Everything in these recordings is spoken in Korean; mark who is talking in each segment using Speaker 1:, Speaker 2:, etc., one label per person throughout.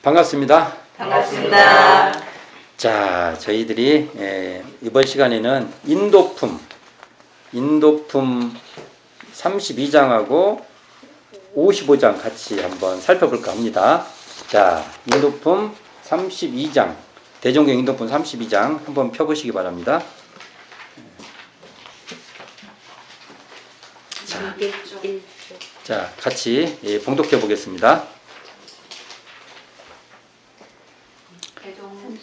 Speaker 1: 반갑습니다.
Speaker 2: 반갑습니다.
Speaker 1: 자, 저희들이 이번 시간에는 인도품 32장하고 55장 같이 한번 살펴볼까 합니다. 자, 인도품 32장, 대종경 인도품 32장 한번 펴보시기 바랍니다. 자, 같이 봉독해 보겠습니다.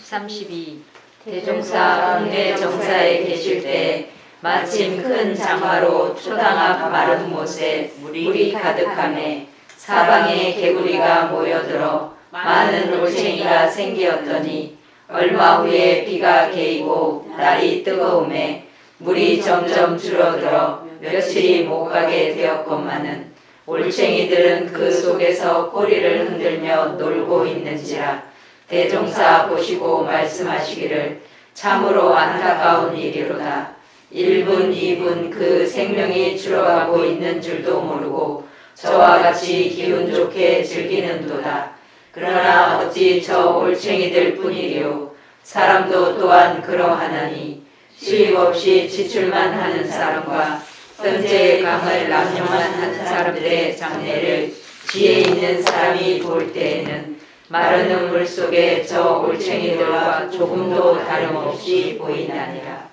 Speaker 2: 32. 대종사 국내 정사에 계실 때 마침 큰 장화로 초당 앞 마른 못에 물이 가득하매 사방에 개구리가 모여들어 많은 올챙이가 생기었더니 얼마 후에 비가 개이고 날이 뜨거움에 물이 점점 줄어들어 며칠이 못 가게 되었건만은 올챙이들은 그 속에서 꼬리를 흔들며 놀고 있는지라 대종사 보시고 말씀하시기를 참으로 안타까운 일이로다. 1분 2분 그 생명이 줄어가고 있는 줄도 모르고 저와 같이 기운 좋게 즐기는도다. 그러나 어찌 저 올챙이들 뿐이리요. 사람도 또한 그러하나니 수입 없이 지출만 하는 사람과 현재의 강을 남용만 하는 사람들의 장래를 지혜 있는 사람이 볼 때에는 마르는 물 속에 저 올챙이들과 조금도 다름없이 보이나니라.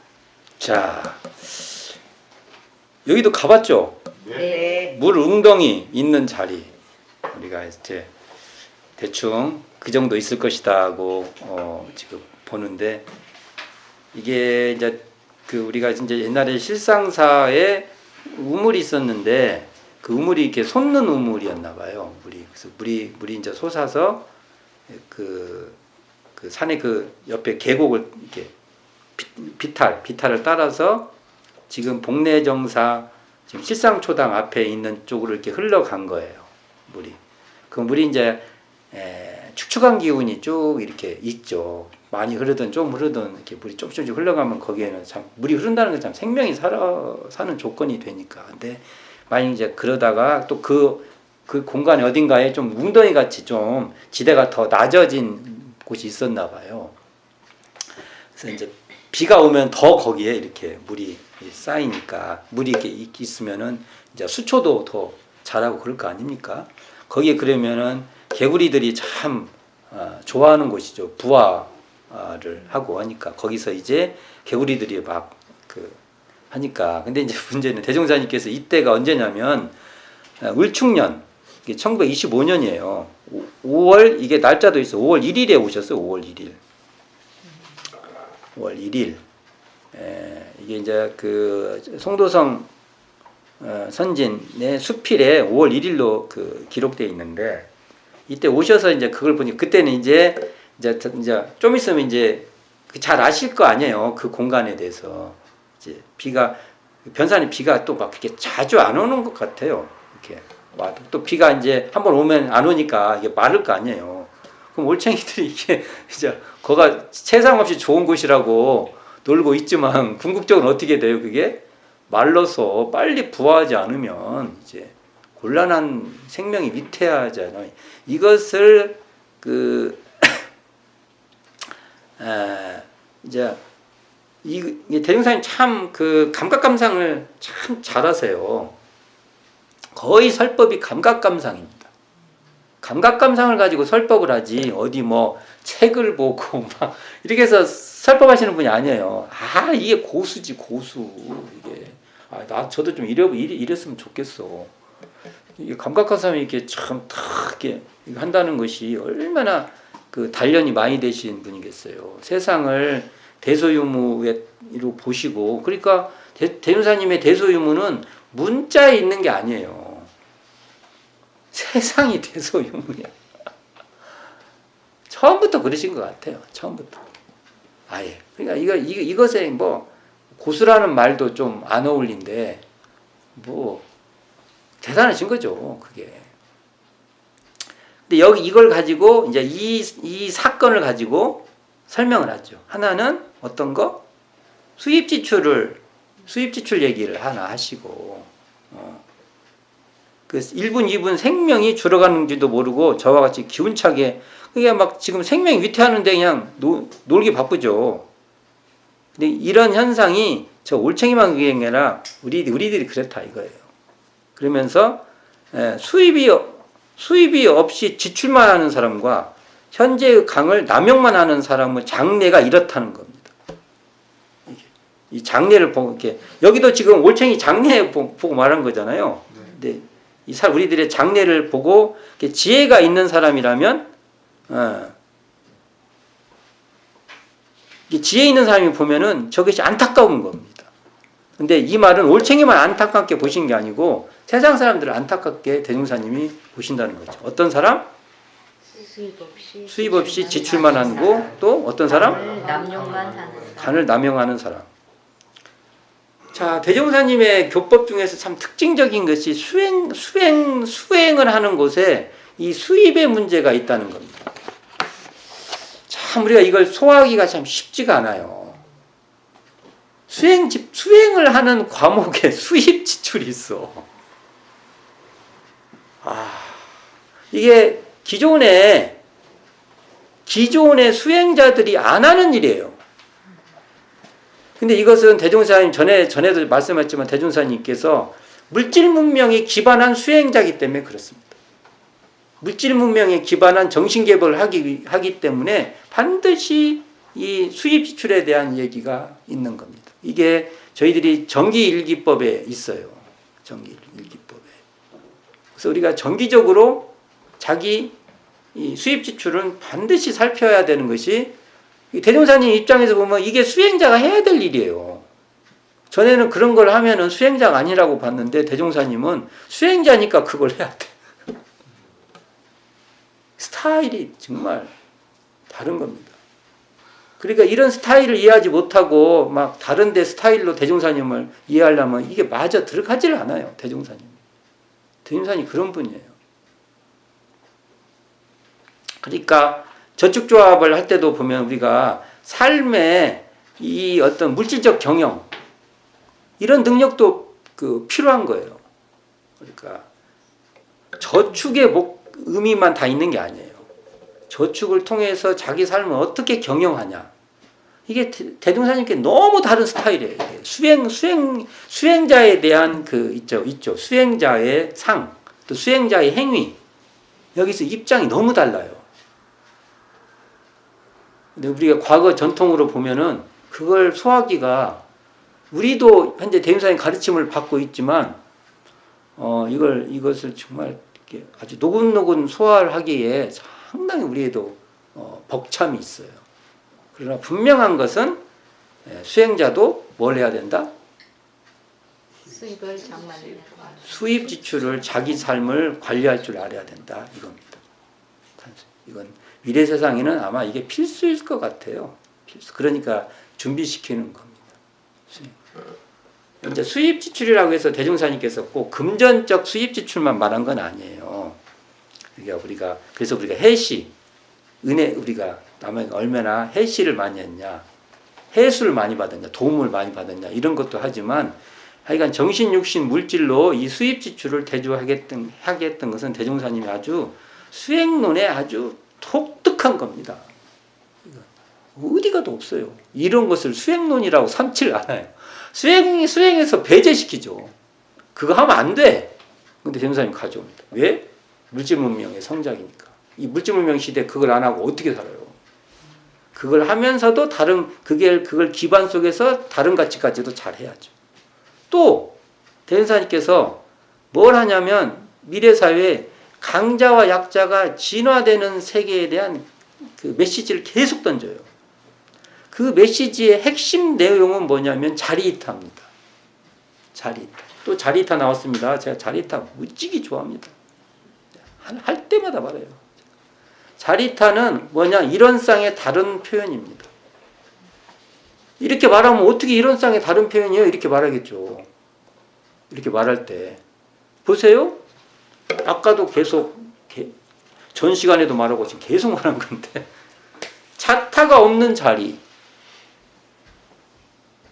Speaker 1: 자, 여기도 가봤죠?
Speaker 2: 네.
Speaker 1: 물 웅덩이 있는 자리, 우리가 이제 대충 그 정도 있을 것이다 하고 지금 보는데, 이게 이제 우리가 이제 옛날에 실상사에 우물이 있었는데 그 우물이 이렇게 솟는 우물이었나 봐요. 그래서 물이 이제 솟아서 그 산의 그 옆에 계곡을 이렇게 비탈을 따라서 지금 복내정사 지금 실상초당 앞에 있는 쪽으로 이렇게 흘러간 거예요. 물이. 그 물이 이제 축축한 기운이 쭉 이렇게 있죠. 많이 흐르든 좀 흐르든 이렇게 물이 조금씩 흘러가면 거기에는 참 물이 흐른다는 건 참 생명이 사는 조건이 되니까. 근데 만약 이제 그러다가 또 그 공간 어딘가에 좀 웅덩이 같이 좀 지대가 더 낮아진 곳이 있었나 봐요. 그래서 이제 비가 오면 더 거기에 이렇게 물이 쌓이니까, 물이 이렇게 있으면은 이제 수초도 더 자라고 그럴 거 아닙니까? 거기에 그러면은 개구리들이 참 좋아하는 곳이죠. 부화를 하고 하니까 거기서 이제 개구리들이 막 하니까. 근데 이제 문제는 대종사님께서 이때가 언제냐면 을축년, 이게 1925년이에요. 5월, 이게 날짜도 있어. 5월 1일에 오셨어요. 5월 1일. 5월 1일. 이게 이제 송도성 선진의 수필에 5월 1일로 기록되어 있는데, 이때 오셔서 이제 그걸 보니 그때는 이제 좀 있으면 이제 잘 아실 거 아니에요. 그 공간에 대해서. 이제 변산에 비가 또 막 그렇게 자주 안 오는 것 같아요. 이렇게 와도 또 비가 이제 한번 오면 안 오니까 이게 마를 거 아니에요. 그럼 올챙이들이 이게 이제 거가 세상 없이 좋은 곳이라고 놀고 있지만 궁극적으로 어떻게 돼요? 그게 말라서 빨리 부화하지 않으면 이제 곤란한 생명이 위태하잖아요. 이것을 이제 이 대종사님 참 감각감상을 참 잘하세요. 거의 설법이 감각감상입니다. 감각감상을 가지고 설법을 하지 어디 뭐 책을 보고 막 이렇게 해서 설법하시는 분이 아니에요. 이게 고수지, 고수. 이게 저도 좀 이랬으면 좋겠어. 이게 감각감상이 이렇게 참 이렇게 한다는 것이 얼마나 단련이 많이 되신 분이겠어요. 세상을 대소유무로 보시고, 그러니까 대종사님의 대소유무는 문자에 있는 게 아니에요. 세상이 대소유무야. 처음부터 그러신 것 같아요. 처음부터. 아예. 그러니까 이것에 뭐 고수라는 말도 좀 안 어울린데 뭐 대단하신 거죠. 그게. 근데 이걸 가지고 이제 이 사건을 가지고 설명을 하죠. 하나는 어떤 거? 수입 지출 얘기를 하나 하시고, 그 1분, 2분 생명이 줄어가는지도 모르고 저와 같이 기운차게 그게 막 지금 생명이 위태하는데 그냥 놀기 바쁘죠. 근데 이런 현상이 저 올챙이만 그게 아니라 우리들이 그렇다 이거예요. 그러면서 수입이 없이 지출만 하는 사람과 현재의 강을 남용만 하는 사람의 장래가 이렇다는 겁니다. 이 장래를 보고 이렇게 여기도 지금 올챙이 장래 보고 말한 거잖아요. 근데 우리들의 장래를 보고 지혜가 있는 사람이라면 지혜 있는 사람이 보면은 저것이 안타까운 겁니다. 근데 이 말은 올챙이만 안타깝게 보신 게 아니고 세상 사람들을 안타깝게 대종사님이 보신다는 거죠. 어떤 사람? 수입 없이 지출만 하고 또 어떤 사람? 간을 남용하는 사람. 자, 대종사님의 교법 중에서 참 특징적인 것이 수행을 하는 곳에 이 수입의 문제가 있다는 겁니다. 참 우리가 이걸 소화하기가 참 쉽지가 않아요. 수행을 하는 과목에 수입 지출이 있어. 이게 기존의 수행자들이 안 하는 일이에요. 근데 이것은 대종사님 전에도 말씀했지만 대종사님께서 물질 문명에 기반한 수행자이기 때문에 그렇습니다. 물질 문명에 기반한 정신 개발을 하기 때문에 반드시 이 수입 지출에 대한 얘기가 있는 겁니다. 이게 저희들이 정기일기법에 있어요. 정기일기법에. 그래서 우리가 정기적으로 자기 이 수입 지출은 반드시 살펴야 되는 것이 대종사님 입장에서 보면 이게 수행자가 해야 될 일이에요. 전에는 그런 걸 하면은 수행자가 아니라고 봤는데 대종사님은 수행자니까 그걸 해야 돼. 스타일이 정말 다른 겁니다. 그러니까 이런 스타일을 이해하지 못하고 막 다른 데 스타일로 대종사님을 이해하려면 이게 마저 들어가지를 않아요. 대종사님 그런 분이에요. 그러니까 저축조합을 할 때도 보면 우리가 삶의 이 어떤 물질적 경영 이런 능력도 필요한 거예요. 그러니까 저축의 의미만 다 있는 게 아니에요. 저축을 통해서 자기 삶을 어떻게 경영하냐. 이게 대종사님께 너무 다른 스타일이에요. 수행자에 대한 있죠. 수행자의 상, 또 수행자의 행위. 여기서 입장이 너무 달라요. 근데 우리가 과거 전통으로 보면은 그걸 소화하기가 우리도 현재 대종사님 가르침을 받고 있지만 이것을 정말 이렇게 아주 노곤노곤 소화를 하기에 상당히 우리에도 벅참이 있어요. 그러나 분명한 것은 수행자도 뭘 해야 된다? 수입 지출을 자기 삶을 관리할 줄 알아야 된다 이겁니다. 이건 미래 세상에는 아마 이게 필수일 것 같아요. 필수. 그러니까 준비시키는 겁니다. 이제 수입 지출이라고 해서 대종사님께서 꼭 금전적 수입 지출만 말한 건 아니에요. 그래서 우리가 해시, 우리가 남에게 얼마나 해시를 많이 했냐, 해수를 많이 받았냐, 도움을 많이 받았냐 이런 것도 하지만 하여간 정신, 육신, 물질로 이 수입 지출을 하게 했던 것은 대종사님이 아주 수행론에 아주 독특한 겁니다. 어디 가도 없어요. 이런 것을 수행론이라고 삼질 않아요. 수행에서 배제시키죠. 그거 하면 안 돼. 근데 대종사님 가져옵니다. 왜? 물질문명의 성장이니까. 이 물질문명 시대에 그걸 안 하고 어떻게 살아요? 그걸 하면서도 그걸 기반 속에서 다른 가치까지도 잘 해야죠. 또 대종사님께서 뭘 하냐면 미래사회에 강자와 약자가 진화되는 세계에 대한 그 메시지를 계속 던져요. 그 메시지의 핵심 내용은 뭐냐면 자리이타입니다. 자리이타. 또 자리이타 나왔습니다. 제가 자리이타 무지개 좋아합니다. 할 때마다 말해요. 자리이타는 뭐냐? 이런상의 다른 표현입니다. 이렇게 말하면 어떻게 이런상의 다른 표현이에요? 이렇게 말하겠죠. 이렇게 말할 때. 보세요. 아까도 계속 전 시간에도 말하고 지금 계속 말한 건데 자타가 없는 자리,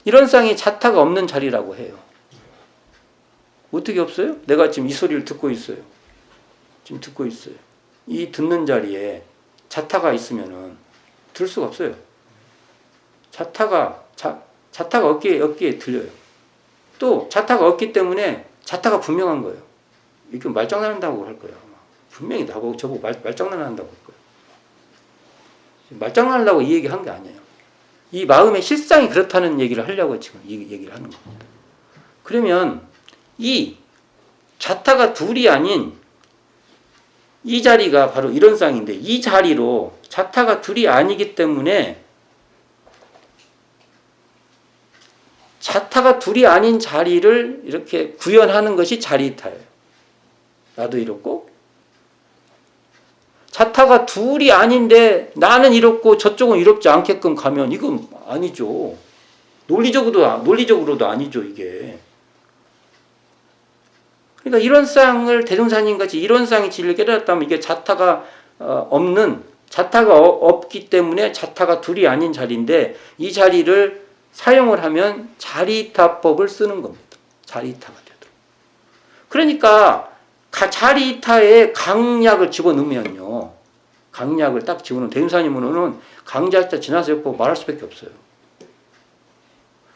Speaker 1: 이런 쌍이 자타가 없는 자리라고 해요. 어떻게 없어요? 내가 지금 이 소리를 듣고 있어요. 지금 듣고 있어요. 이 듣는 자리에 자타가 있으면은 들 수가 없어요. 자타가 어깨에 들려요. 또 자타가 없기 때문에 자타가 분명한 거예요. 이렇게 말장난한다고 할 거예요. 분명히 나보고 저보고 말장난한다고 할 거예요. 말장난하려고 이 얘기 한 게 아니에요. 이 마음의 실상이 그렇다는 얘기를 하려고 지금 이 얘기를 하는 겁니다. 그러면 이 자타가 둘이 아닌 이 자리가 바로 이런 쌍인데, 이 자리로 자타가 둘이 아니기 때문에 자타가 둘이 아닌 자리를 이렇게 구현하는 것이 자리이타예요. 나도 이렇고 자타가 둘이 아닌데 나는 이렇고 저쪽은 이롭지 않게끔 가면 이건 아니죠. 논리적으로도 아니죠, 이게. 그러니까 이런 쌍을 대종사님 같이 이런 쌍의 진리를 깨달았다면 이게 자타가 없기 때문에 자타가 둘이 아닌 자리인데 이 자리를 사용을 하면 자리이타법을 쓰는 겁니다. 자리이타가 되도록. 그러니까 자리이타에 강약을 집어넣으면요. 강약을 딱 집어넣으면 대종사님으로는 강자자 진화세법 말할 수밖에 없어요.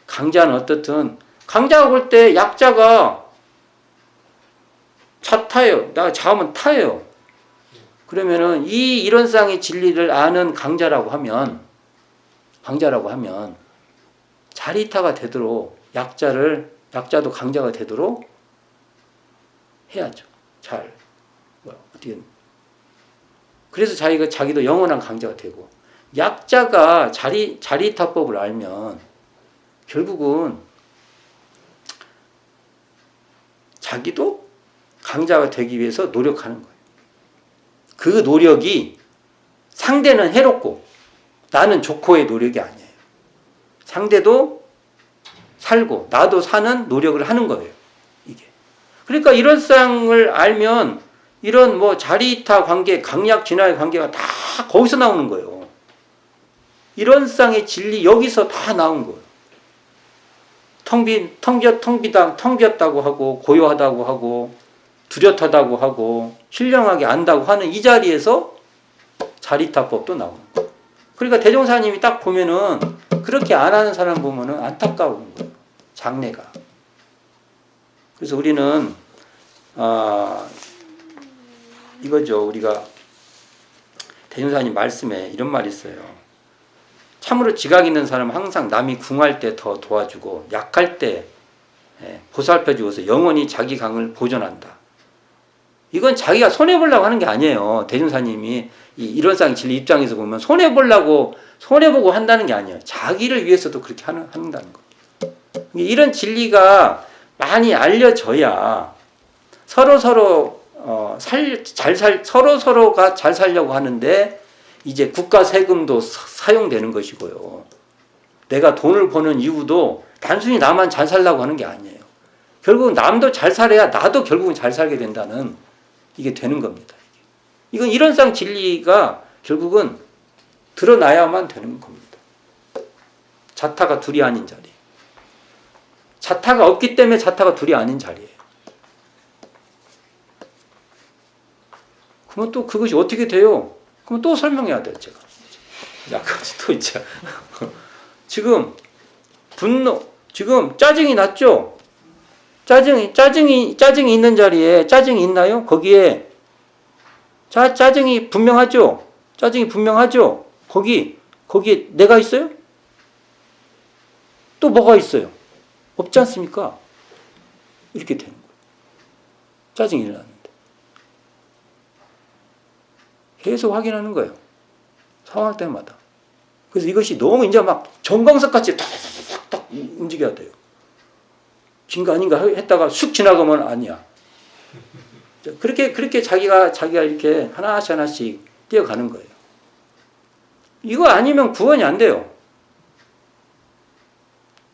Speaker 1: 강자는 어떻든 강자가 볼 때 약자가 자타예요. 나 자하면 타예요. 그러면은 이런 쌍의 진리를 아는 강자라고 하면 자리타가 되도록 약자도 강자가 되도록 해야죠. 어떻게. 그래서 자기도 영원한 강자가 되고, 약자가 자리타법을 알면 결국은 자기도 강자가 되기 위해서 노력하는 거예요. 그 노력이 상대는 해롭고 나는 좋고의 노력이 아니에요. 상대도 살고 나도 사는 노력을 하는 거예요. 이게. 그러니까 이런 쌍을 알면 이런 자리이타 관계, 강약 진화의 관계가 다 거기서 나오는 거예요. 이런 쌍의 진리 여기서 다 나온 거예요. 텅 비었다고 하고 고요하다고 하고 두렷하다고 하고 신령하게 안다고 하는 이 자리에서 자리타법도 나오는 거예요. 그러니까 대종사님이 딱 보면은 그렇게 안 하는 사람 보면은 안타까운 거예요. 장래가. 그래서 우리는 이거죠. 우리가 대종사님 말씀에 이런 말이 있어요. 참으로 지각 있는 사람은 항상 남이 궁할 때 더 도와주고 약할 때 보살펴주어서 영원히 자기 강을 보존한다. 이건 자기가 손해보려고 하는 게 아니에요. 대종사님이 이런 쌍 진리 입장에서 보면 손해보고 한다는 게 아니에요. 자기를 위해서도 그렇게 한다는 거예요. 이런 진리가 많이 알려져야 서로가 잘 살려고 하는데 이제 국가 세금도 사용되는 것이고요. 내가 돈을 버는 이유도 단순히 나만 잘 살려고 하는 게 아니에요. 결국은 남도 잘 살아야 나도 결국은 잘 살게 된다는 이게 되는 겁니다. 이건 이런 쌍 진리가 결국은 드러나야만 되는 겁니다. 자타가 둘이 아닌 자리. 자타가 없기 때문에 자타가 둘이 아닌 자리예요. 그러면 또 그것이 어떻게 돼요? 그럼 또 설명해야 돼요, 제가. 약간씩 또 있죠. 지금 지금 짜증이 났죠? 짜증이 있는 자리에 짜증이 있나요? 거기에 짜증이 분명하죠? 거기에 내가 있어요? 또 뭐가 있어요? 없지 않습니까? 이렇게 되는 거예요. 짜증이 일어났는데. 계속 확인하는 거예요. 상황 때마다. 그래서 이것이 너무 이제 막 정광석 같이 탁탁탁 움직여야 돼요. 진가 아닌가 했다가 쑥 지나가면 아니야. 그렇게 자기가 이렇게 하나씩 뛰어가는 거예요. 이거 아니면 구원이 안 돼요.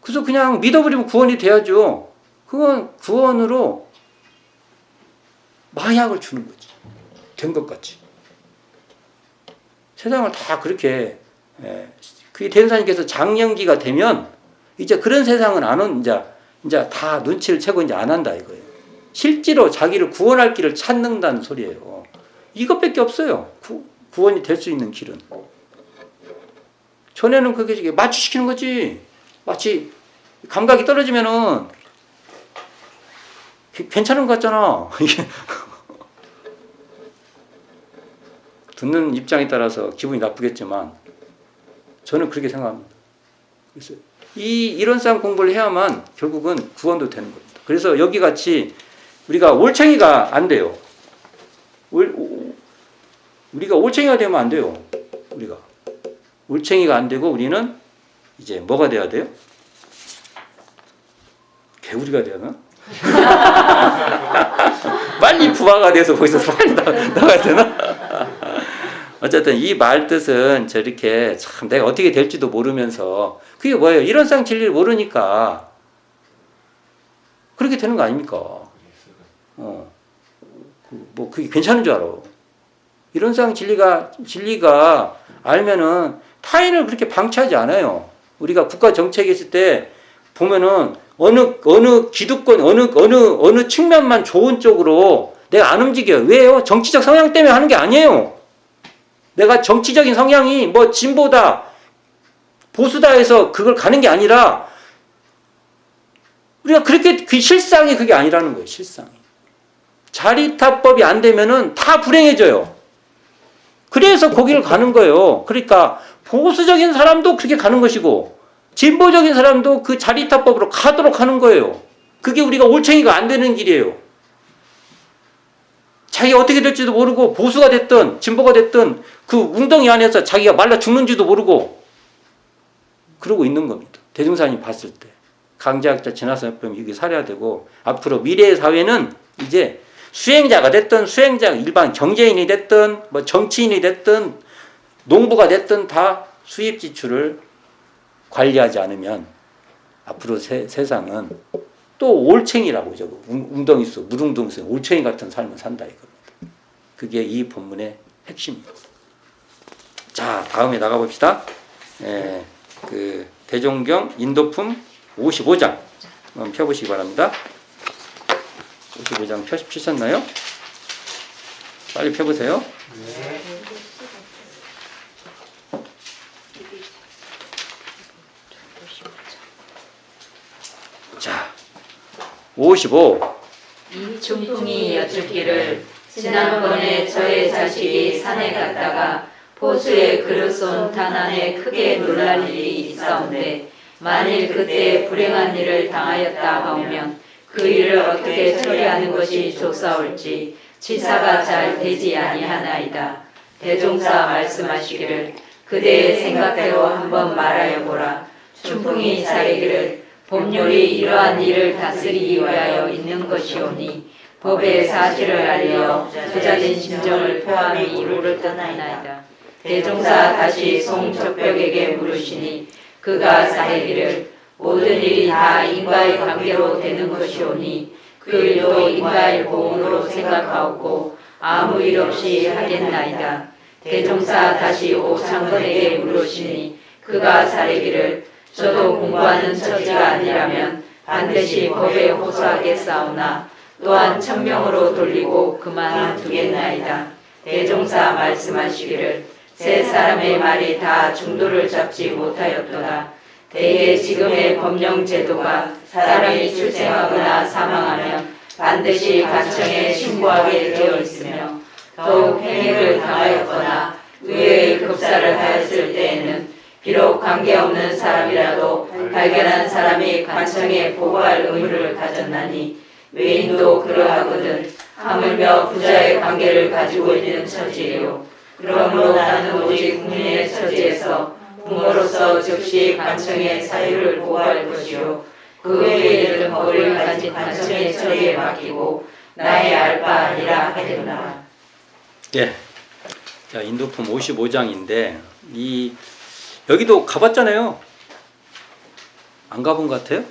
Speaker 1: 그래서 그냥 믿어버리면 구원이 돼야죠. 그건 구원으로 마약을 주는 거지. 된 것 같이. 세상을 다 그렇게, 그게 대종사님께서 장년기가 되면 이제 그런 세상은 이제 다 눈치를 채고 이제 안 한다 이거예요. 실제로 자기를 구원할 길을 찾는다는 소리예요. 이것밖에 없어요. 구원이 될 수 있는 길은. 전에는 그게 마취시키는 거지. 마치 감각이 떨어지면은 괜찮은 것 같잖아. 이게 듣는 입장에 따라서 기분이 나쁘겠지만 저는 그렇게 생각합니다. 그래서 이런 싸움 공부를 해야만 결국은 구원도 되는 겁니다. 그래서 여기 같이 우리가 올챙이가 안 돼요. 우리가 올챙이가 되면 안 돼요. 우리가 올챙이가 안 되고 우리는 이제 뭐가 돼야 돼요? 개구리가 되나? 빨리 부화가 돼서 거기서 빨리 나가야 되나? 어쨌든 이 말 뜻은 저렇게 참 내가 어떻게 될지도 모르면서 그게 뭐예요? 이런 상 진리를 모르니까 그렇게 되는 거 아닙니까? 뭐 그게 괜찮은 줄 알아. 이런 상 진리가 알면은 타인을 그렇게 방치하지 않아요. 우리가 국가 정책에 있을 때 보면은 어느 기득권 어느 측면만 좋은 쪽으로 내가 안 움직여요. 왜요? 정치적 성향 때문에 하는 게 아니에요. 내가 정치적인 성향이 뭐 진보다 보수다 해서 그걸 가는 게 아니라 우리가 그렇게 그 실상이 그게 아니라는 거예요. 실상이. 자리타법이 안 되면은 다 불행해져요. 그래서 거기를 가는 거예요. 그러니까 보수적인 사람도 그렇게 가는 것이고 진보적인 사람도 그 자리타법으로 가도록 하는 거예요. 그게 우리가 올챙이가 안 되는 길이에요. 자기가 어떻게 될지도 모르고 보수가 됐든 진보가 됐든 그 웅덩이 안에서 자기가 말라 죽는지도 모르고 그러고 있는 겁니다. 대중사님 봤을 때. 강제학자 진화성병 이게 살해야 되고 앞으로 미래의 사회는 이제 수행자가 됐든 일반 경제인이 됐든 뭐 정치인이 됐든 농부가 됐든 다 수입 지출을 관리하지 않으면 앞으로 세상은 또 올챙이라고 하죠. 웅덩이 속 무릉동 속 올챙이 같은 삶을 산다 이겁니다. 그게 이 본문의 핵심입니다. 자, 다음에 나가봅시다. 그 대종경 인도품 55장 한번 펴보시기 바랍니다. 55장 펴셨나요? 빨리 펴보세요. 네. 자, 55.
Speaker 2: 이 중풍이 여쭙기를 지난번에 저의 자식이 산에 갔다가 포수의 그릇 쏜 탄환에 크게 놀랄 일이 있사온데 만일 그때 불행한 일을 당하였다 하오면 그 일을 어떻게 처리하는 것이 좋사올지 치사가 잘 되지 아니하나이다. 대종사 말씀하시기를 그대의 생각대로 한번 말하여 보라. 춘풍이 사리기를 법률이 이러한 일을 다스리기 위하여 있는 것이오니 법의 사실을 알려 부자진 심정을 표함이 이루를 뜻하나이다. 대종사 다시 송적벽에게 물으시니 그가 사리기를 모든 일이 다 인과의 관계로 되는 것이오니 그 일도 인과의 보응으로 생각하옵고 아무 일 없이 하겠나이다. 대종사 다시 오창건에게 물으시니 그가 사리기를 저도 공부하는 처지가 아니라면 반드시 법에 호소하겠사오나 또한 천명으로 돌리고 그만두겠나이다. 대종사 말씀하시기를 세 사람의 말이 다 중도를 잡지 못하였도다. 대개 지금의 법령 제도가 사람이 출생하거나 사망하면 반드시 관청에 신고하게 되어 있으며 더욱 행위를 당하였거나 의외의 급사를 하였을 때에는 비록 관계없는 사람이라도 발견한 사람이 관청에 보고할 의무를 가졌나니 외인도 그러하거든 하물며 부자의 관계를 가지고 있는 처지요. 그러므로 나는 오직 국민의 처지에서 부모로서 즉시 관청의 사유를 보호할 것이요 그 외의 일은 법을 가진 관청의 처리에 맡기고 나의 알 바 아니라 하겠노라.
Speaker 1: 예. 자, 인도품 55장인데 여기도 가봤잖아요. 안 가본 것 같아요?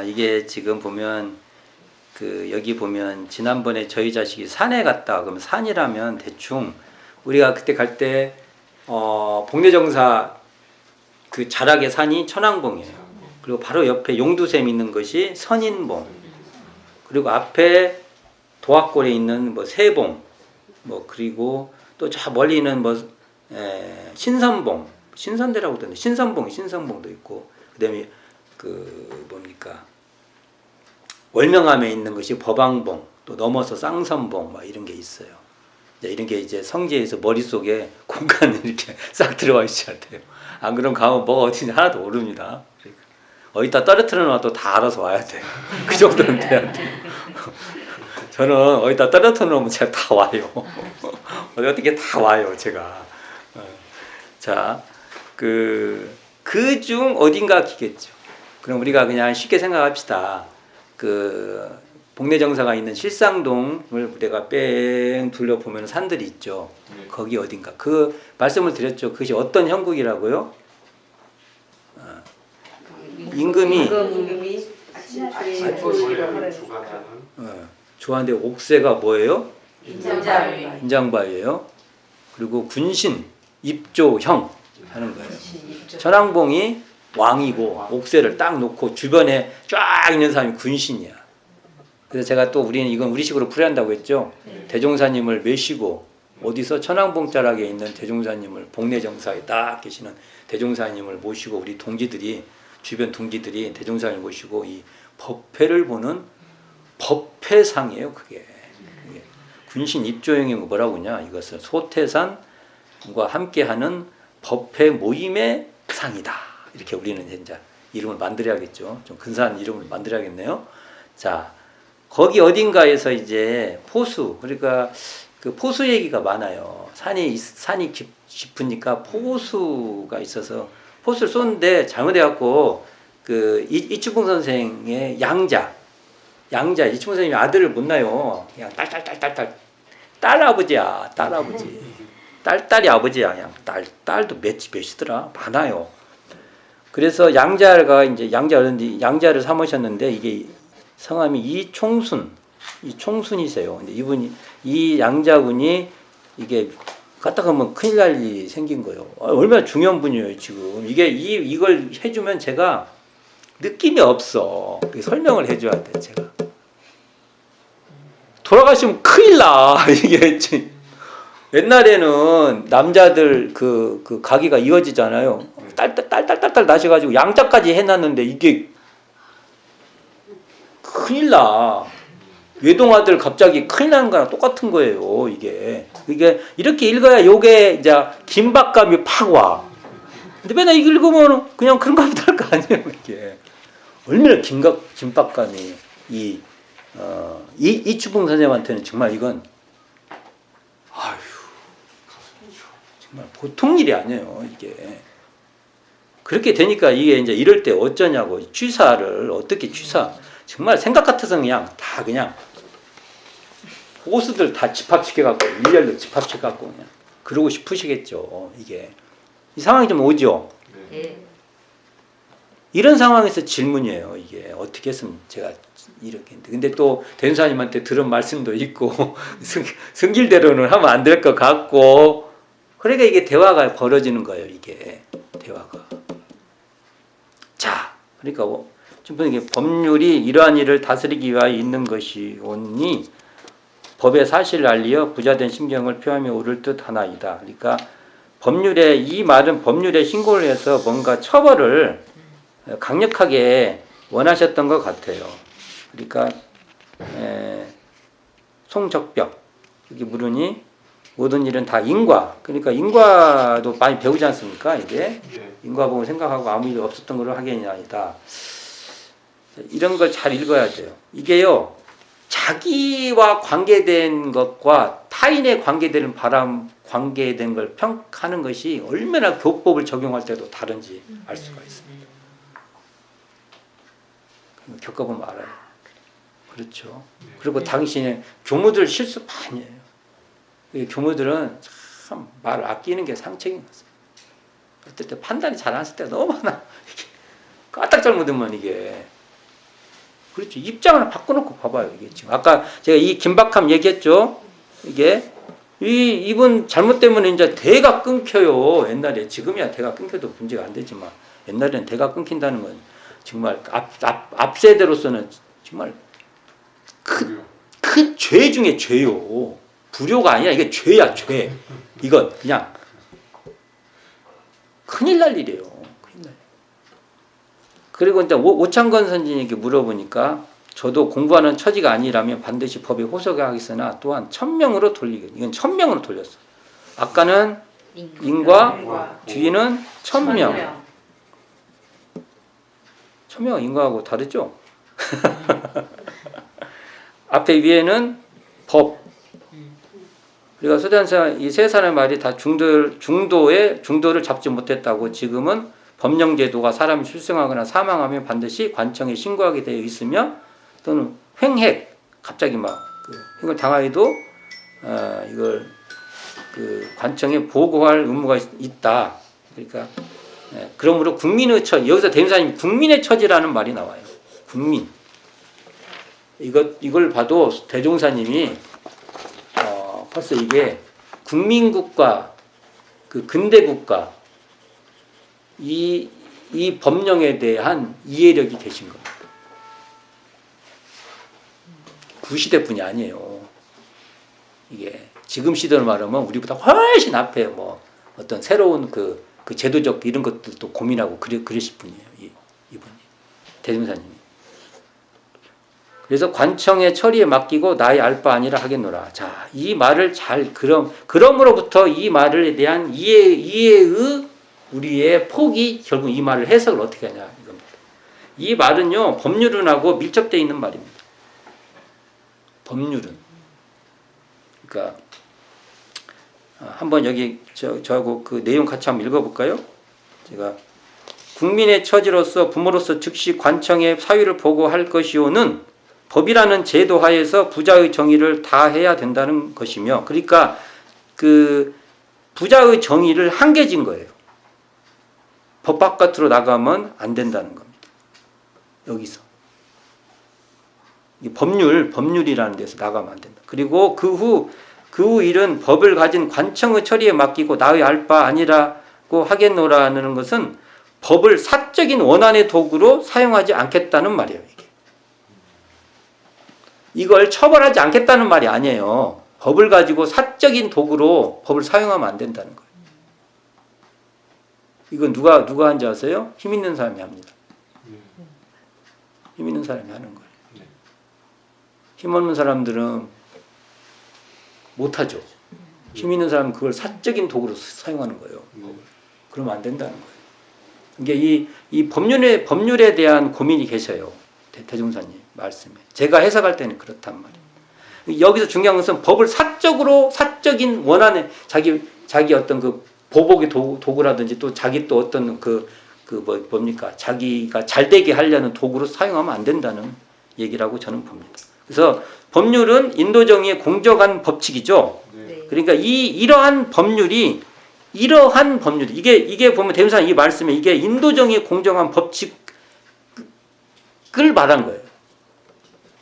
Speaker 1: 이게 지금 보면 여기 보면 지난번에 저희 자식이 산에 갔다 그러면 산이라면 대충 우리가 그때 갈 때 복례정사 그 자락의 산이 천왕봉이에요. 그리고 바로 옆에 용두샘 있는 것이 선인봉. 그리고 앞에 도악골에 있는 뭐 세봉, 뭐 그리고 또 저 멀리 있는 뭐 신선봉, 신선대라고 하던데 신선봉도 있고, 그다음에 그 뭡니까 월명암에 있는 것이 법왕봉, 또 넘어서 쌍선봉 막 이런 게 있어요. 이런 게 이제 성지에서 머릿속에 공간이 이렇게 싹 들어와 있어야 돼요. 안 그러면 가면 뭐가 어딘지 하나도 모릅니다. 그러니까 어디다 떨어뜨려 놔도 다 알아서 와야 돼요. 그 정도는 돼야 돼요. 저는 어디다 떨어뜨려 놓으면 제가 다 와요. 어떻게 다 와요, 제가. 자, 그중 어딘가 기겠죠. 그럼 우리가 그냥 쉽게 생각합시다. 복례정사가 있는 실상동을 우리가 뺑 둘러보면 산들이 있죠. 거기 어딘가. 그 말씀을 드렸죠. 그것이 어떤 형국이라고요? 임금이 주하는데 옥새가 뭐예요? 인장바위예요. 그리고 군신, 입조형 하는 거예요. 천왕봉이 왕이고 옥새를 딱 놓고 주변에 쫙 있는 사람이 군신이야. 그래서 제가 또 우리는 이건 우리식으로 풀이한다고 했죠. 대종사님을 메시고 어디서 천왕봉자락에 있는 대종사님을 복례정사에 딱 계시는 대종사님을 모시고 우리 동지들이 주변 동지들이 대종사님을 모시고 이 법회를 보는 법회상이에요. 그게 군신 입조형이 뭐라고 하냐, 이것은 소태산과 함께하는 법회 모임의 상이다. 이렇게 우리는 이제 이름을 만들어야겠죠. 좀 근사한 이름을 만들어야겠네요. 자, 거기 어딘가에서 이제 포수, 그러니까 그 포수 얘기가 많아요. 산이 깊으니까 포수가 있어서 포수를 쏘는데 잘못해갖고 이춘봉 선생의 양자 이춘봉 선생님이 아들을 못 낳아요. 그냥 딸아버지야, 딸아버지. 딸이 아버지야. 그냥 딸도 몇이더라? 많아요. 그래서 양자가 이제 양자를 삼으셨는데 이게 성함이 이총순이세요. 근데 이 양자군이 이게 갖다가 하면 큰일 날 일이 생긴 거예요. 얼마나 중요한 분이에요, 지금. 이걸 해주면 제가 느낌이 없어. 설명을 해줘야 돼, 제가. 돌아가시면 큰일 나. 이게 옛날에는 남자들 그 가기가 이어지잖아요. 딸 나셔가지고 양자까지 해놨는데 이게 큰일 나. 외동아들 갑자기 큰일 나는 거랑 똑같은 거예요. 이게 이렇게 읽어야 요게 이제 긴박감이 팍 와. 근데 맨날 이거 읽으면 그냥 그런 거 할 거 아니에요. 이게 얼마나 긴박감이 이춘봉 선생님한테는 정말 이건 정말 보통 일이 아니에요. 이게 그렇게 되니까 이게 이제 이럴 때 어쩌냐고. 취사를 어떻게 정말 생각 같아서 그냥 보수들 다 집합시켜갖고 일렬로 집합시켜갖고 그냥 그러고 싶으시겠죠. 이게 이 상황이 좀 오죠.
Speaker 2: 네.
Speaker 1: 이런 상황에서 질문이에요. 이게 어떻게 했으면 제가 이렇게 했는데, 근데 또 대전사님한테 들은 말씀도 있고 성질대로는 하면 안 될 것 같고, 그러니까 이게 대화가 벌어지는 거예요. 이게 대화가. 자, 그러니까 지금 이게 법률이 이러한 일을 다스리기 위하여 있는 것이 오니 법의 사실을 알리어 부자된 심경을 표하며 옳을 듯 하나이다. 그러니까 이 말은 법률에 신고를 해서 뭔가 처벌을 강력하게 원하셨던 것 같아요. 그러니까 송적벽 여기 물으니 모든 일은 다 인과. 그러니까 인과도 많이 배우지 않습니까? 이게 인과보고 생각하고 아무 일 없었던 걸로 하겠냐이다. 이런 걸 잘 읽어야 돼요. 이게요, 자기와 관계된 것과 타인에 관계된 걸 평가하는 것이 얼마나 교법을 적용할 때도 다른지 알 수가 있습니다. 겪어보면 알아요. 그렇죠. 그리고 당신의 교무들 실수 많이 해요. 교무들은 참 말을 아끼는 게 상책인 것 같습니다. 어떨 때 판단이 잘 안 했을 때가 너무 많아. 까딱 잘못하면 이게. 그렇죠. 입장을 바꿔놓고 봐봐요. 이게 지금 아까 제가 이 긴박함 얘기했죠. 이게 이분 잘못 때문에 이제 대가 끊겨요. 옛날에. 지금이야 대가 끊겨도 문제가 안 되지만 옛날에는 대가 끊긴다는 건 정말 앞 세대로서는 정말 큰 죄 중에 죄요. 불효가 아니라 이게 죄야, 죄. 이건 그냥 큰일 날 일이에요. 큰일 날. 그리고 이제 오창건 선진에게 물어보니까 저도 공부하는 처지가 아니라면 반드시 법에 호소하겠으나 또한 1000명으로 돌리게. 이건 1000명으로 돌렸어. 아까는 인과, 뒤는 1000명. 1000명은 인과하고 다르죠? 앞에 위에는 법. 우리가 소단사 이 세 사람의 말이 다 중도를 잡지 못했다고 지금은 법령제도가 사람이 출생하거나 사망하면 반드시 관청에 신고하게 되어 있으며 또는 횡액 갑자기 막 횡을 당하여도 이걸 그 관청에 보고할 의무가 있다. 그러니까 그러므로 국민의 처지 여기서 대명사님 국민의 처지라는 말이 나와요. 국민. 이걸 봐도 대종사님이 벌써 이게 국민국가 그 근대국가 이 법령에 대한 이해력이 계신 겁니다. 구시대뿐이 아니에요. 이게 지금 시대로 말하면 우리보다 훨씬 앞에 뭐 어떤 새로운 그 제도적 이런 것들도 고민하고 그러실 분이에요. 이분이 대종사님이. 그래서 관청의 처리에 맡기고 나의 알 바 아니라 하겠노라. 자, 이 말을 그럼으로부터 이 말에 대한 이해의 우리의 폭이 결국 이 말을 해석을 어떻게 하냐 이겁니다. 이 말은요 법률은하고 밀접되어 있는 말입니다. 법률은. 그러니까 한번 여기 저하고 그 내용 같이 한번 읽어볼까요? 제가 국민의 처지로서 부모로서 즉시 관청의 사유를 보고할 것이오는 법이라는 제도 하에서 부자의 정의를 다해야 된다는 것이며, 그러니까 그 부자의 정의를 한계진 거예요. 법 바깥으로 나가면 안 된다는 겁니다. 여기서 법률이라는 데서 나가면 안 된다. 그리고 그 후 일은 법을 가진 관청의 처리에 맡기고 나의 알 바 아니라고 하겠노라는 것은 법을 사적인 원한의 도구로 사용하지 않겠다는 말이에요. 이걸 처벌하지 않겠다는 말이 아니에요. 법을 가지고 사적인 도구로 법을 사용하면 안 된다는 거예요. 이건 누가 한지 아세요? 힘 있는 사람이 합니다. 힘 있는 사람이 하는 거예요. 힘 없는 사람들은 못하죠. 힘 있는 사람은 그걸 사적인 도구로 사용하는 거예요. 그러면 안 된다는 거예요. 이게 이 법률에 대한 고민이 계셔요. 대종사님 말씀에. 제가 해석할 때는 그렇단 말이에요. 여기서 중요한 것은 법을 사적인 원한에 자기 어떤 그 보복의 도구라든지 또 자기 또 어떤 뭡니까? 자기가 잘 되게 하려는 도구로 사용하면 안 된다는 얘기라고 저는 봅니다. 그래서 법률은 인도정의의 공정한 법칙이죠.
Speaker 2: 네.
Speaker 1: 그러니까 이러한 법률이 이게 보면 대명사님 이 말씀에 이게 인도정의의 공정한 법칙을 말한 거예요.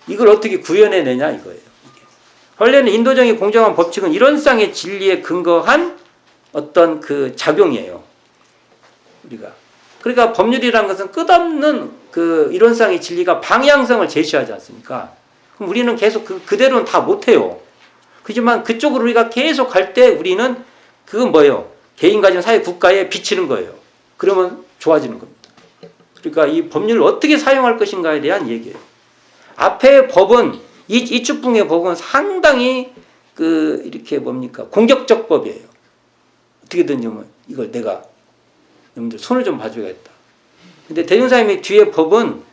Speaker 1: 이걸 어떻게 구현해내냐 이거예요. 원래는 인도정의 공정한 법칙은 이론상의 진리에 근거한 어떤 그 작용이에요. 그러니까 법률이라는 것은 끝없는 그 이론상의 진리가 방향성을 제시하지 않습니까? 그럼 우리는 계속 그대로는 다 못해요. 그렇지만 그쪽으로 우리가 계속 갈 때 우리는 그건 뭐예요? 개인 가정 사회 국가에 비치는 거예요. 그러면 좋아지는 겁니다. 그러니까 이 법률을 어떻게 사용할 것인가에 대한 얘기예요. 앞에 법은 이축붕의 법은 상당히 이렇게 뭡니까 공격적 법이에요. 어떻게든지 이걸 내가 여러분들 손을 좀 봐줘야겠다. 근데 대종사님의 뒤에 법은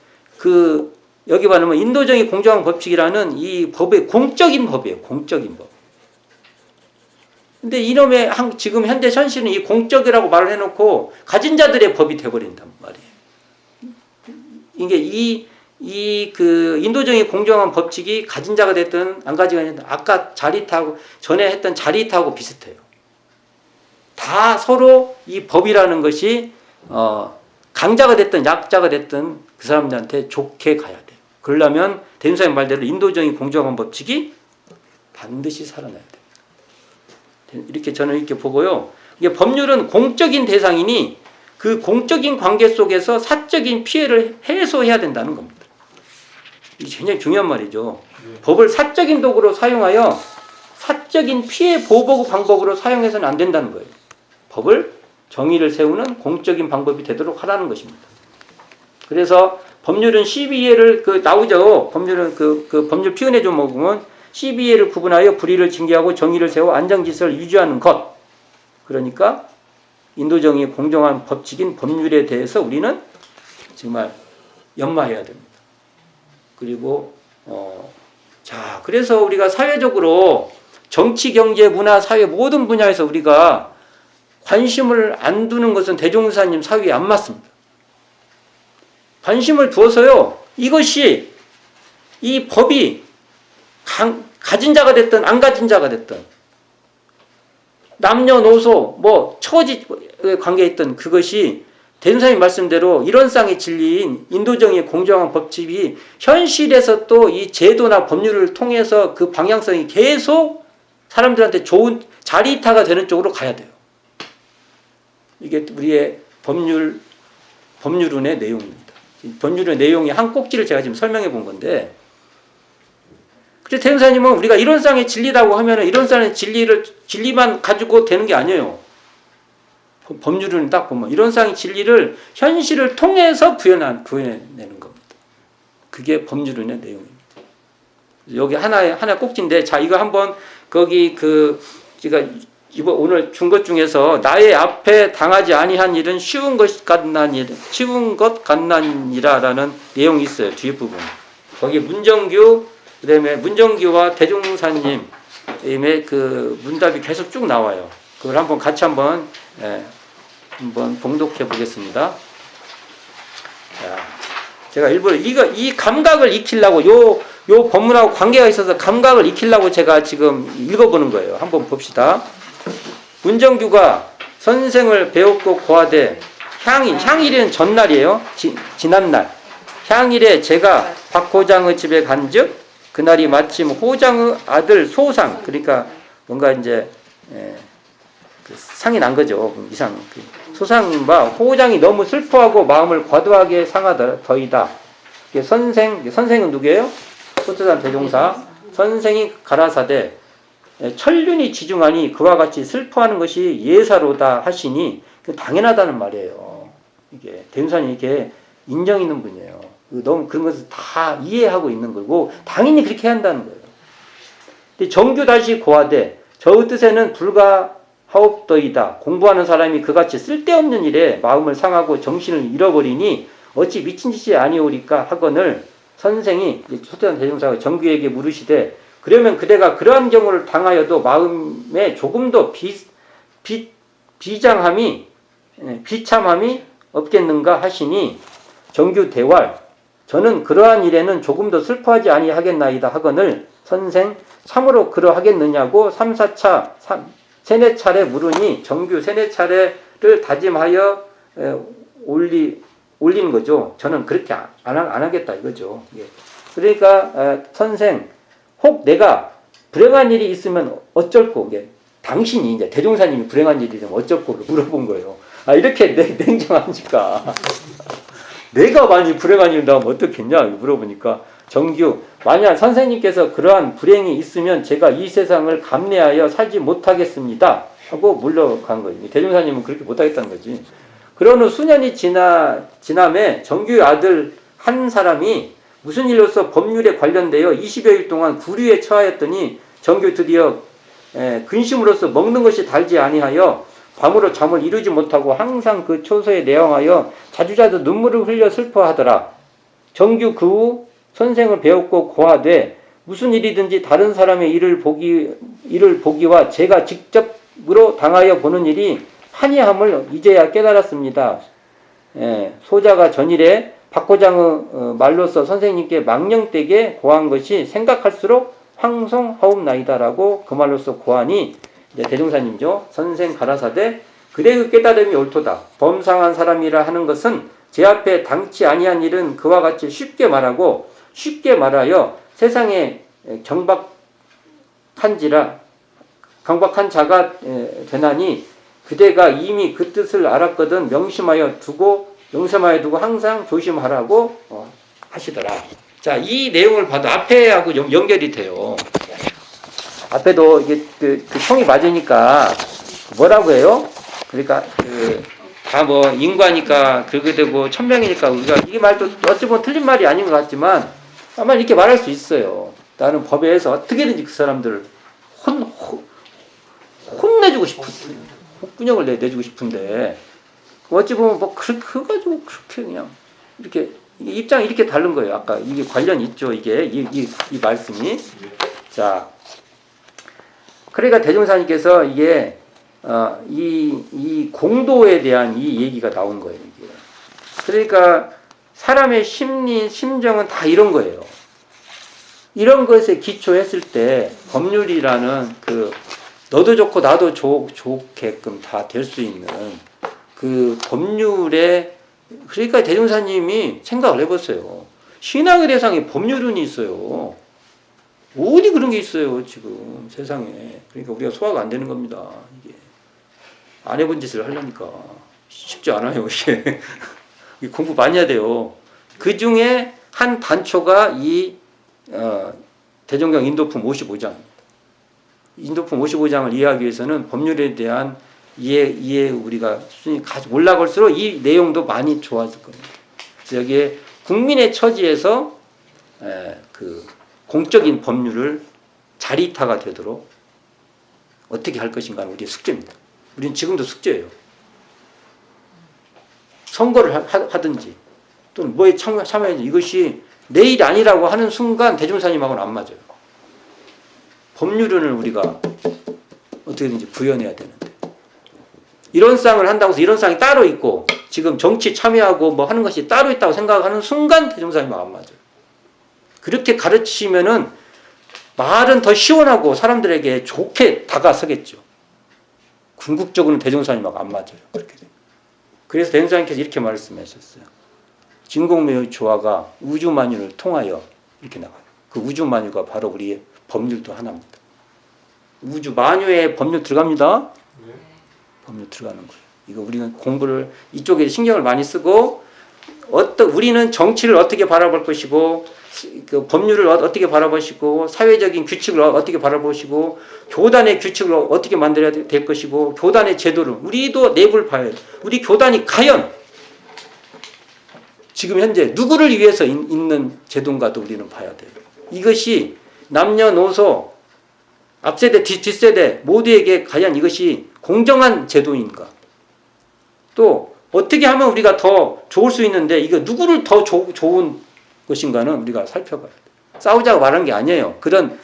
Speaker 1: 여기 봐보면 인도정의 공정한 법칙이라는 이 법의 공적인 법이에요. 공적인 법. 근데 이놈의 지금 현대 현실은 이 공적이라고 말을 해놓고 가진 자들의 법이 돼버린단 말이에요. 이게 인도정의 공정한 법칙이 가진 자가 됐든 안 가지가 됐든 아까 전에 했던 자리타하고 비슷해요. 다 서로 이 법이라는 것이 강자가 됐든 약자가 됐든 그 사람들한테 좋게 가야 돼요. 그러려면 대종사님 말대로 인도정의 공정한 법칙이 반드시 살아나야 돼요. 이렇게 저는 이렇게 보고요. 이게 법률은 공적인 대상이니 그 공적인 관계 속에서 사적인 피해를 해소해야 된다는 겁니다. 이게 굉장히 중요한 말이죠. 법을 사적인 도구로 사용하여 사적인 피해 보복 방법으로 사용해서는 안 된다는 거예요. 법을 정의를 세우는 공적인 방법이 되도록 하라는 것입니다. 그래서 법률은 12예를 나오죠. 법률은 법률 피은에 좀 먹으면 12예를 구분하여 불의를 징계하고 정의를 세워 안정질서를 유지하는 것. 그러니까 인도정의 공정한 법칙인 법률에 대해서 우리는 정말 연마해야 됩니다. 그리고 자, 그래서 우리가 사회적으로 정치, 경제, 문화, 사회 모든 분야에서 우리가 관심을 안 두는 것은 대종사님 사유에 안 맞습니다. 관심을 두어서요, 이것이 이 법이 가진 자가 됐든 안 가진 자가 됐든 남녀노소 뭐 처지 관계에 있던 그것이 대종사님 말씀대로 이런 쌍의 진리인 인도정의 공정한 법칙이 현실에서 또 이 제도나 법률을 통해서 그 방향성이 계속 사람들한테 좋은 자리타가 되는 쪽으로 가야 돼요. 이게 우리의 법률론의 내용입니다. 법률의 내용의 한 꼭지를 제가 지금 설명해 본 건데, 그래서 대종사님은 우리가 이런 쌍의 진리라고 하면은 이런 쌍의 진리만 가지고 되는 게 아니에요. 법률은 딱 보면 이런 쌍의 진리를 현실을 통해서 구현내는 겁니다. 그게 법률론의 내용입니다. 여기 하나의 꼭지인데, 자, 이거 한번 거기 제가 이번 오늘 준 것 중에서 나의 앞에 당하지 아니한 일은 쉬운 것 같나니라라는 내용이 있어요. 뒤에 부분. 거기 그다음에 문정규와 대종사님의 그 문답이 계속 쭉 나와요. 그걸 한번 같이 한번 봉독해 보겠습니다. 자, 제가 일부러 이 감각을 익히려고 요 법문하고 관계가 있어서 감각을 익히려고 제가 지금 읽어보는 거예요. 한번 봅시다. 문정규가 선생을 배웠고 고하되 향일은 전날이에요. 지난날. 향일에 제가 박 호장의 집에 간즉 그날이 마침 호장의 아들 소상, 그러니까 뭔가 이제 상이 난 거죠. 이상. 소상과 호장이 너무 슬퍼하고 마음을 과도하게 상하더이다. 선생은 누구예요? 소태산 대종사. 선생이 가라사대 천륜이 지중하니 그와 같이 슬퍼하는 것이 예사로다 하시니 당연하다는 말이에요. 이게 대종사님 이게 인정 있는 분이에요. 너무 그런 것을 다 이해하고 있는 거고 당연히 그렇게 해야 한다는 거예요. 근데 정규 다시 고하되 저 뜻에는 불가하옵더이다. 공부하는 사람이 그같이 쓸데없는 일에 마음을 상하고 정신을 잃어버리니 어찌 미친 짓이 아니오리까 하거늘 선생이 소태산 대종사가 정규에게 물으시되 그러면 그대가 그러한 경우를 당하여도 마음에 조금도 비참함이 없겠는가 하시니 정규 대왈 저는 그러한 일에는 조금도 슬퍼하지 아니하겠나이다 하거늘 선생 참으로 그러하겠느냐고 3-4 차례 물으니 정규 3-4차례를 다짐하여 올리는 거죠. 저는 그렇게 안 하겠다 이거죠. 예. 그러니까 선생 혹 내가 불행한 일이 있으면 어쩔꼬? 당신이 이제 대종사님이 불행한 일이 있으면 어쩔꼬? 물어본 거예요. 아, 이렇게 냉정하니까. 내가 많이 불행한 일이 나오면 어떻겠냐? 물어보니까 정규, 만약 선생님께서 그러한 불행이 있으면 제가 이 세상을 감내하여 살지 못하겠습니다. 하고 물러간 거예요. 대종사님은 그렇게 못하겠다는 거지. 그런 후 수년이 지남에 정규의 아들 한 사람이 무슨 일로서 법률에 관련되어 20여일 동안 구류에 처하였더니 정규 드디어 근심으로서 먹는 것이 달지 아니하여 밤으로 잠을 이루지 못하고 항상 그 초소에 내용하여 자주자주 눈물을 흘려 슬퍼하더라. 정규 그 후 선생을 배웠고 고하되 무슨 일이든지 다른 사람의 일을 보기와 제가 직접으로 당하여 보는 일이 한이함을 이제야 깨달았습니다. 소자가 전일에 박고장의 말로서 선생님께 망령되게 고한 것이 생각할수록 황송하옵나이다라고 그 말로서 고하니 이제 대종사님죠. 선생 가라사대 그대의 깨달음이 옳도다. 범상한 사람이라 하는 것은 제 앞에 당치 아니한 일은 그와 같이 쉽게 말하여 세상에 경박한 자가 되나니 그대가 이미 그 뜻을 알았거든 명심하여 두고 항상 조심하라고 하시더라. 자, 이 내용을 봐도 앞에하고 연결이 돼요. 앞에도 이게 그 총이 맞으니까 뭐라고 해요? 그러니까 다 뭐 인과니까 그렇게 되고 천명이니까 우리가 이 말도 어찌 보면 틀린 말이 아닌 것 같지만 아마 이렇게 말할 수 있어요. 나는 법에 의해서 어떻게든지 그 사람들을 혼내주고 싶은 혼꾸녕을 내주고 싶은데 어찌 보면 뭐 그거 가지고 그렇게 그냥 이렇게 입장이 이렇게 다른 거예요. 아까 이게 관련이 있죠. 이게 이 말씀이. 자, 그러니까 대종사님께서 이게 이 공도에 대한 이 얘기가 나온 거예요. 이게. 그러니까 사람의 심리, 심정은 다 이런 거예요. 이런 것에 기초했을 때 법률이라는 그 너도 좋고 나도 좋게끔 다 될 수 있는 그 법률에 그러니까 대종사님이 생각을 해봤어요. 신학의 대상에 법률론이 있어요. 어디 그런 게 있어요 지금 세상에. 그러니까 우리가 소화가 안 되는 겁니다. 이게 안 해본 짓을 하려니까 쉽지 않아요. 이게 공부 많이 해야 돼요. 그 중에 한 단초가 이 대종경 인도품 55장입니다. 인도품 55장을 이해하기 위해서는 법률에 대한 이해 우리가 수준이 올라갈수록 이 내용도 많이 좋아질 겁니다. 그래서 여기에 국민의 처지에서 그 공적인 법률을 자리타가 되도록 어떻게 할 것인가는 우리의 숙제입니다. 우리는 지금도 숙제예요. 선거를 하든지 또는 뭐에 참여하든지 이것이 내 일이 아니라고 하는 순간 대종사님하고는 안 맞아요. 법률론을 우리가 어떻게든지 구현해야 되는데 이런 쌍을 한다고 해서 이런 쌍이 따로 있고 지금 정치 참여하고 뭐 하는 것이 따로 있다고 생각하는 순간 대종사님하고 안 맞아요. 그렇게 가르치면은 말은 더 시원하고 사람들에게 좋게 다가서겠죠. 궁극적으로는 대종사님하고 안 맞아요. 그렇게 돼요. 그래서 대종사님께서 이렇게 말씀하셨어요. 진공매의 조화가 우주만유를 통하여 이렇게 나가요. 그 우주만유가 바로 우리의 법률도 하나입니다. 우주만유에 법률 들어갑니다. 네. 법률 들어가는 거예요. 이거 우리는 공부를 이쪽에 신경을 많이 쓰고 우리는 정치를 어떻게 바라볼 것이고 그 법률을 어떻게 바라보시고 사회적인 규칙을 어떻게 바라보시고 교단의 규칙을 어떻게 만들어야 될 것이고 교단의 제도를 우리도 내부를 봐야 해요. 우리 교단이 과연 지금 현재 누구를 위해서 있는 제도인가도 우리는 봐야 돼요. 이것이 남녀노소 앞세대 뒷세대 모두에게 과연 이것이 공정한 제도인가 또 어떻게 하면 우리가 더 좋을 수 있는데 이거 누구를 더 좋은 것인가는 우리가 살펴봐야 돼요. 싸우자고 말한 게 아니에요. 그런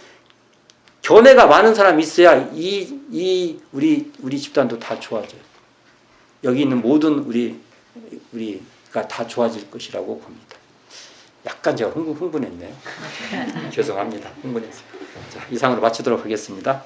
Speaker 1: 견해가 많은 사람이 있어야 우리 집단도 다 좋아져요. 여기 있는 모든 우리가 다 좋아질 것이라고 봅니다. 약간 제가 흥분했네요. 죄송합니다. 흥분했어요. 자, 이상으로 마치도록 하겠습니다.